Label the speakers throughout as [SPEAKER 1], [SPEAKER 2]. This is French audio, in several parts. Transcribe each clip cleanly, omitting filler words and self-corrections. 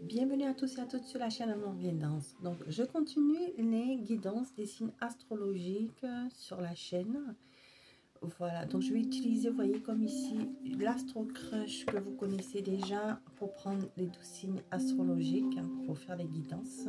[SPEAKER 1] Bienvenue à tous et à toutes sur la chaîne Amour Guidance. Donc, je continue les guidances des signes astrologiques sur la chaîne. Voilà, donc je vais utiliser, vous voyez comme ici, l'Astro Crush que vous connaissez déjà pour prendre les 12 signes astrologiques, pour faire les guidances,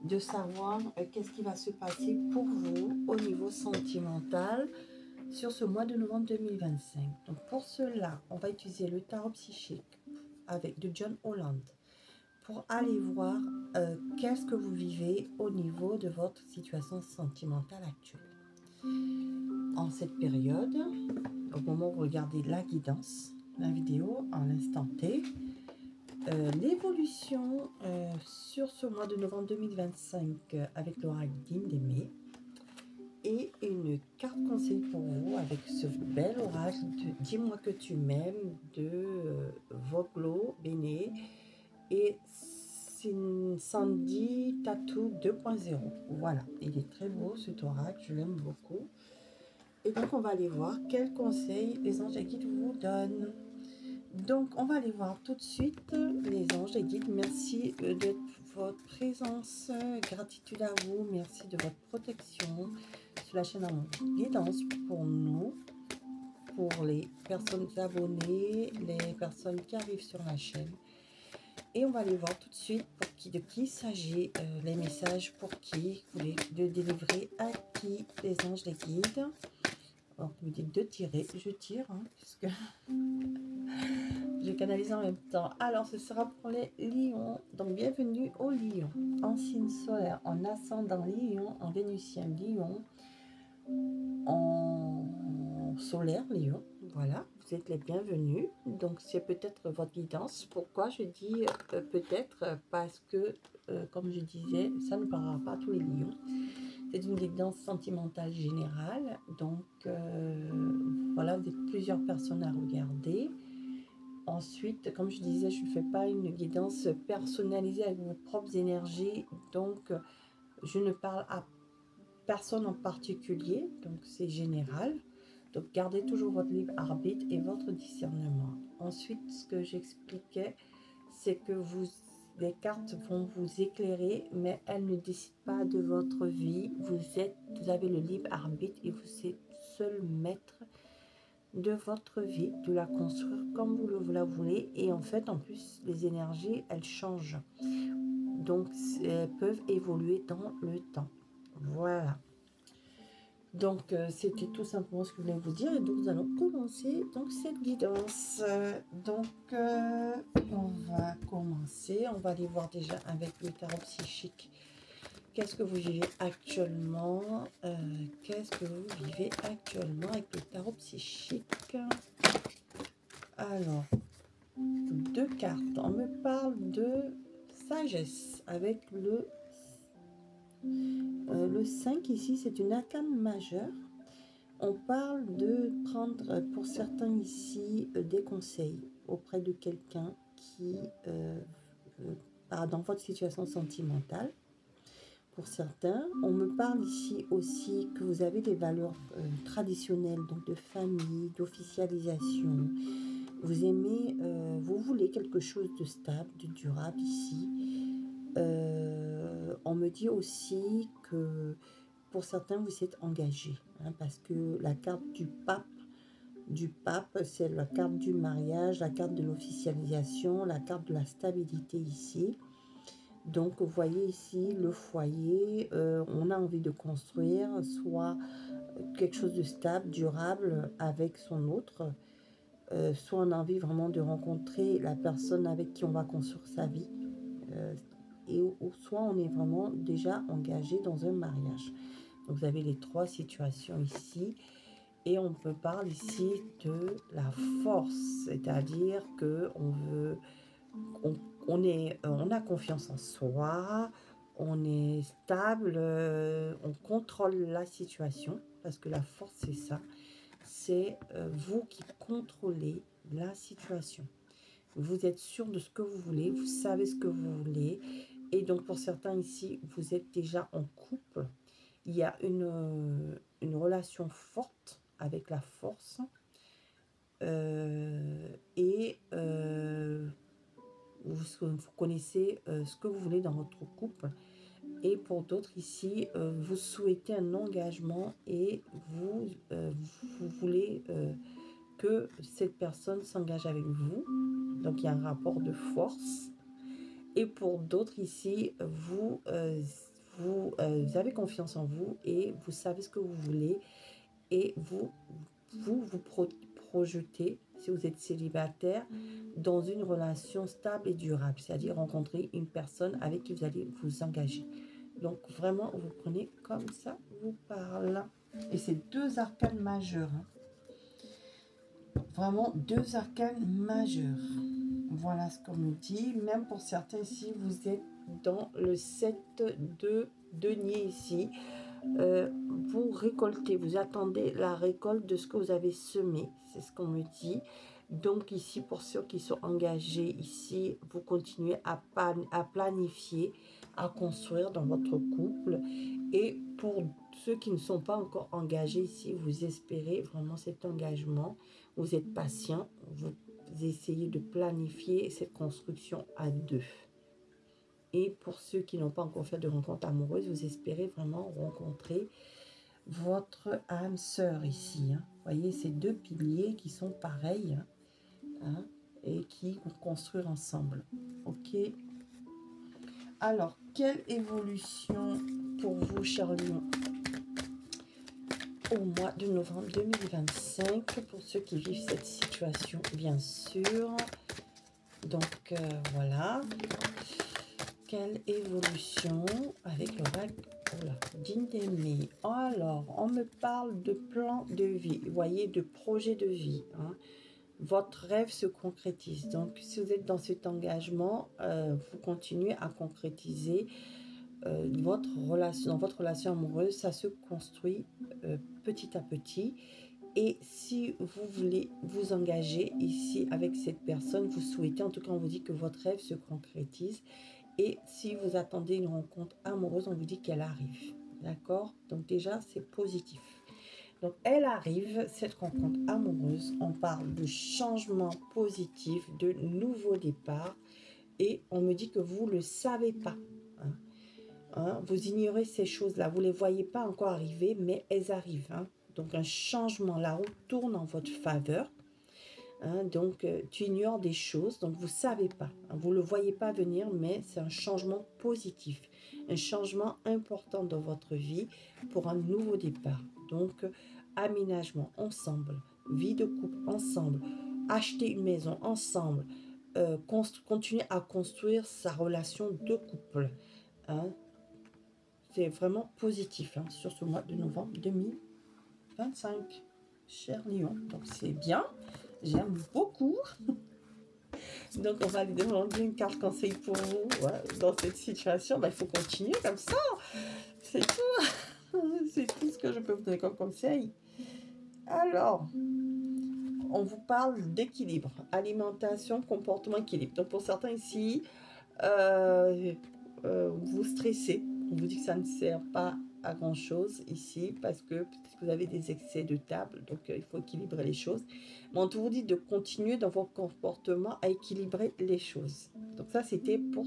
[SPEAKER 1] de savoir qu'est-ce qui va se passer pour vous au niveau sentimental sur ce mois de novembre 2025. Donc, pour cela, on va utiliser le tarot psychique de John Holland, pour aller voir qu'est-ce que vous vivez au niveau de votre situation sentimentale actuelle. En cette période, au moment où vous regardez la guidance, la vidéo, en l'instant T, l'évolution sur ce mois de novembre 2025 avec l'oracle d'Indemé et une carte conseil pour vous avec ce bel oracle de Dis-moi que tu m'aimes de Voglo Béné et Sandy Tattoo 2.0. Voilà, il est très beau cet oracle, je l'aime beaucoup. Et donc on va aller voir quels conseils les anges et guides vous donnent. Donc on va aller voir tout de suite les anges et guides. Merci de votre présence, gratitude à vous, merci de votre protection sur la chaîne Amour Guidance pour nous, pour les personnes abonnées, les personnes qui arrivent sur la chaîne. Et on va aller voir tout de suite de qui il s'agit, les messages pour qui, vous voulez de délivrer à qui, les anges, les guides. Alors, vous me dites de tirer, je tire, hein, puisque je canalise en même temps. Alors, ce sera pour les lions. Donc, bienvenue aux lions. En signe solaire, en ascendant lion, en vénusien lion, en solaire lion. Voilà, vous êtes les bienvenus. Donc, c'est peut-être votre guidance. Pourquoi je dis peut-être? Parce que, comme je disais, ça ne parlera pas à tous les lions. C'est une guidance sentimentale générale. Donc, voilà, vous êtes plusieurs personnes à regarder. Ensuite, comme je disais, je ne fais pas une guidance personnalisée avec vos propres énergies. Donc, je ne parle à personne en particulier. Donc, c'est général. Donc, gardez toujours votre libre arbitre et votre discernement. Ensuite, ce que j'expliquais, c'est que les cartes vont vous éclairer, mais elles ne décident pas de votre vie. Vous avez le libre arbitre et vous êtes seul maître de votre vie, de la construire comme vous la voulez. Et en fait, en plus, les énergies, elles changent. Donc, elles peuvent évoluer dans le temps. Voilà. Donc, c'était tout simplement ce que je voulais vous dire. Et donc, nous allons commencer donc, cette guidance. On va commencer. On va aller voir déjà avec le tarot psychique. Qu'est-ce que vous vivez actuellement? Qu'est-ce que vous vivez actuellement avec le tarot psychique? Alors, deux cartes. On me parle de sagesse avec le 5 ici, c'est une arcane majeure. On parle de prendre pour certains ici des conseils auprès de quelqu'un qui dans votre situation sentimentale. Pour certains, on me parle ici aussi que vous avez des valeurs traditionnelles, donc de famille, d'officialisation. Vous aimez, vous voulez quelque chose de stable, de durable ici. On me dit aussi que pour certains, vous êtes engagés, hein, parce que la carte du pape, c'est la carte du mariage, la carte de l'officialisation, la carte de la stabilité ici. Donc, vous voyez ici le foyer, on a envie de construire soit quelque chose de stable, durable avec son autre, soit on a envie vraiment de rencontrer la personne avec qui on va construire sa vie, ou soit on est vraiment déjà engagé dans un mariage. Donc, vous avez les trois situations ici. Et on peut parler ici de la force, c'est-à-dire qu'on veut, on a confiance en soi, on est stable, on contrôle la situation, parce que la force c'est ça, c'est vous qui contrôlez la situation. Vous êtes sûr de ce que vous voulez, vous savez ce que vous voulez, et donc pour certains ici, vous êtes déjà en couple, il y a une relation forte avec la force, vous connaissez ce que vous voulez dans votre couple. Et pour d'autres ici, vous souhaitez un engagement et vous voulez que cette personne s'engage avec vous. Donc, il y a un rapport de force. Et pour d'autres ici, vous avez confiance en vous et vous savez ce que vous voulez et vous projetez, si vous êtes célibataire, dans une relation stable et durable, c'est-à-dire rencontrer une personne avec qui vous allez vous engager. Donc vraiment, vous prenez comme ça, vous parle. Et c'est 2 arcanes majeurs. Hein. Vraiment 2 arcanes majeurs. Voilà ce qu'on me dit. Même pour certains ici, vous êtes dans le 7 de denier ici. Vous récoltez, vous attendez la récolte de ce que vous avez semé. C'est ce qu'on me dit. Donc ici, pour ceux qui sont engagés ici, vous continuez à planifier, à construire dans votre couple. Et pour ceux qui ne sont pas encore engagés ici, vous espérez vraiment cet engagement. Vous êtes patient, vous essayez de planifier cette construction à 2. Et pour ceux qui n'ont pas encore fait de rencontre amoureuse, vous espérez vraiment rencontrer votre âme sœur ici. Hein. Vous voyez, ces 2 piliers qui sont pareils hein, et qui vont construire ensemble. Ok. Alors, quelle évolution pour vous, chers lions, au mois de novembre 2025, pour ceux qui vivent cette situation, bien sûr. Donc, voilà. Quelle évolution avec le d'Indemé. Alors, on me parle de plan de vie, vous voyez, de projet de vie. Hein. Votre rêve se concrétise. Donc, si vous êtes dans cet engagement, vous continuez à concrétiser votre relation amoureuse. Ça se construit petit à petit. Et si vous voulez vous engager ici avec cette personne, vous souhaitez, en tout cas, on vous dit que votre rêve se concrétise. Et si vous attendez une rencontre amoureuse, on vous dit qu'elle arrive. D'accord? Donc déjà, c'est positif. Donc, elle arrive, cette rencontre amoureuse. On parle de changement positif, de nouveau départ. Et on me dit que vous ne le savez pas. Hein. Hein? Vous ignorez ces choses-là. Vous ne les voyez pas encore arriver, mais elles arrivent. Hein? Donc, un changement, la roue tourne en votre faveur. Hein, donc, tu ignores des choses, donc vous ne savez pas. Hein, vous ne le voyez pas venir, mais c'est un changement positif. Un changement important dans votre vie pour un nouveau départ. Donc, aménagement ensemble, vie de couple ensemble, acheter une maison ensemble, continuer à construire sa relation de couple. Hein. C'est vraiment positif hein, sur ce mois de novembre 2025. Cher Lion, donc c'est bien. J'aime beaucoup. Donc, on va lui demander une carte conseil pour vous. Ouais, dans cette situation, il faut continuer comme ça. C'est tout. C'est tout ce que je peux vous donner comme conseil. Alors, on vous parle d'équilibre. Alimentation, comportement, équilibre. Donc, pour certains ici, vous stressez. On vous dit que ça ne sert pas à grand chose ici parce que peut-être que vous avez des excès de table, donc il faut équilibrer les choses. Mais on vous dit de continuer dans vos comportements à équilibrer les choses. Donc ça, c'était pour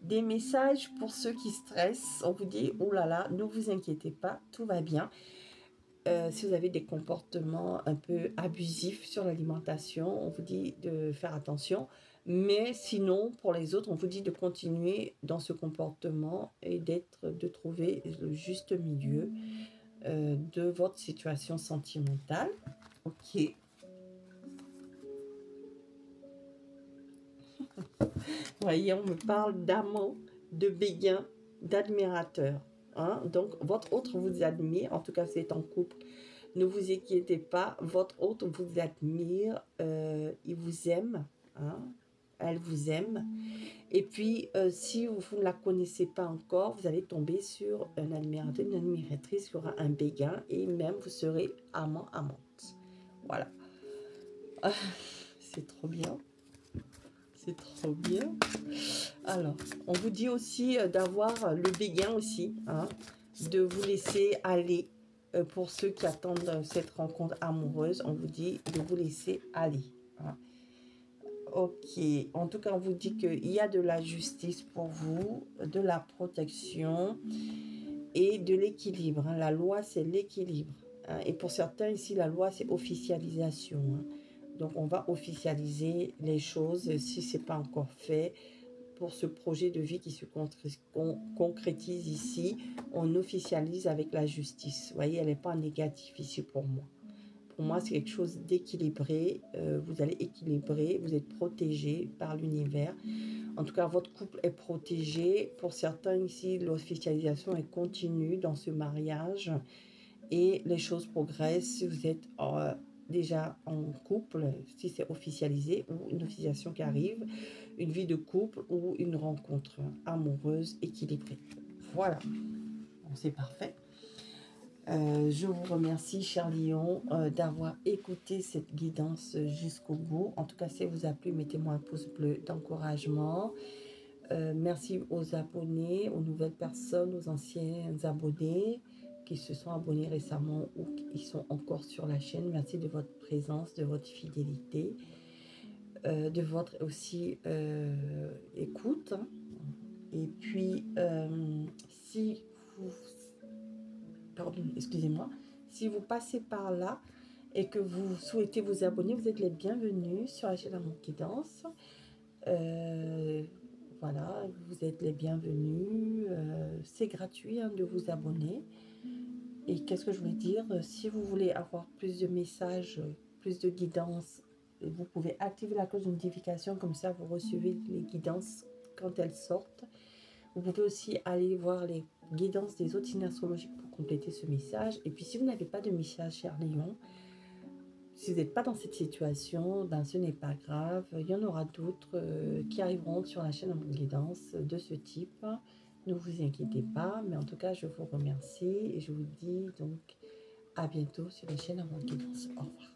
[SPEAKER 1] des messages pour ceux qui stressent. On vous dit, oh là là, ne vous inquiétez pas, tout va bien. Si vous avez des comportements un peu abusifs sur l'alimentation, on vous dit de faire attention. Mais sinon, pour les autres, on vous dit de continuer dans ce comportement et de trouver le juste milieu de votre situation sentimentale. Ok. Vous voyez, on me parle d'amant, de béguin, d'admirateur. Hein? Donc, votre autre vous admire, en tout cas, c'est en couple. Ne vous inquiétez pas, votre autre vous admire, il vous aime. Hein? Elle vous aime. Et puis, si vous ne la connaissez pas encore, vous allez tomber sur un admirateur, une admiratrice qui aura un béguin et même vous serez amant, amante. Voilà. C'est trop bien. C'est trop bien. Alors, on vous dit aussi d'avoir le béguin aussi, hein, de vous laisser aller. Pour ceux qui attendent cette rencontre amoureuse, on vous dit de vous laisser aller. Hein. Ok, en tout cas, on vous dit qu'il y a de la justice pour vous, de la protection et de l'équilibre. Hein. La loi, c'est l'équilibre. Hein. Et pour certains, ici, la loi, c'est officialisation. Hein. Donc, on va officialiser les choses si ce n'est pas encore fait. Pour ce projet de vie qui se concrétise ici, on officialise avec la justice. Vous voyez, elle n'est pas négative ici pour moi. Pour moi, c'est quelque chose d'équilibré. Vous allez équilibrer, vous êtes protégé par l'univers. En tout cas, votre couple est protégé. Pour certains ici, l'officialisation est continue dans ce mariage et les choses progressent. Si vous êtes déjà en couple, si c'est officialisé ou une officialisation qui arrive, une vie de couple ou une rencontre amoureuse équilibrée. Voilà, bon, c'est parfait. Je vous remercie, cher Lion, d'avoir écouté cette guidance jusqu'au bout. En tout cas, si elle vous a plu, mettez-moi un pouce bleu d'encouragement. Merci aux abonnés, aux nouvelles personnes, aux anciens abonnés qui se sont abonnés récemment ou qui sont encore sur la chaîne. Merci de votre présence, de votre fidélité, de votre aussi écoute. Et puis, si vous... Pardon, excusez-moi. Si vous passez par là et que vous souhaitez vous abonner, vous êtes les bienvenus sur la chaîne Amour Guidance. Voilà, vous êtes les bienvenus. C'est gratuit hein, de vous abonner. Et qu'est-ce que je voulais dire? Si vous voulez avoir plus de messages, plus de guidance, vous pouvez activer la cloche de notification. Comme ça, vous recevez les guidances quand elles sortent. Vous pouvez aussi aller voir les guidances des autres signes astrologiques pour compléter ce message. Et puis, si vous n'avez pas de message, cher Lion, si vous n'êtes pas dans cette situation, ben, ce n'est pas grave. Il y en aura d'autres qui arriveront sur la chaîne Amour Guidance de ce type. Ne vous inquiétez pas. Mais en tout cas, je vous remercie et je vous dis donc à bientôt sur la chaîne Amour Guidance. Au revoir.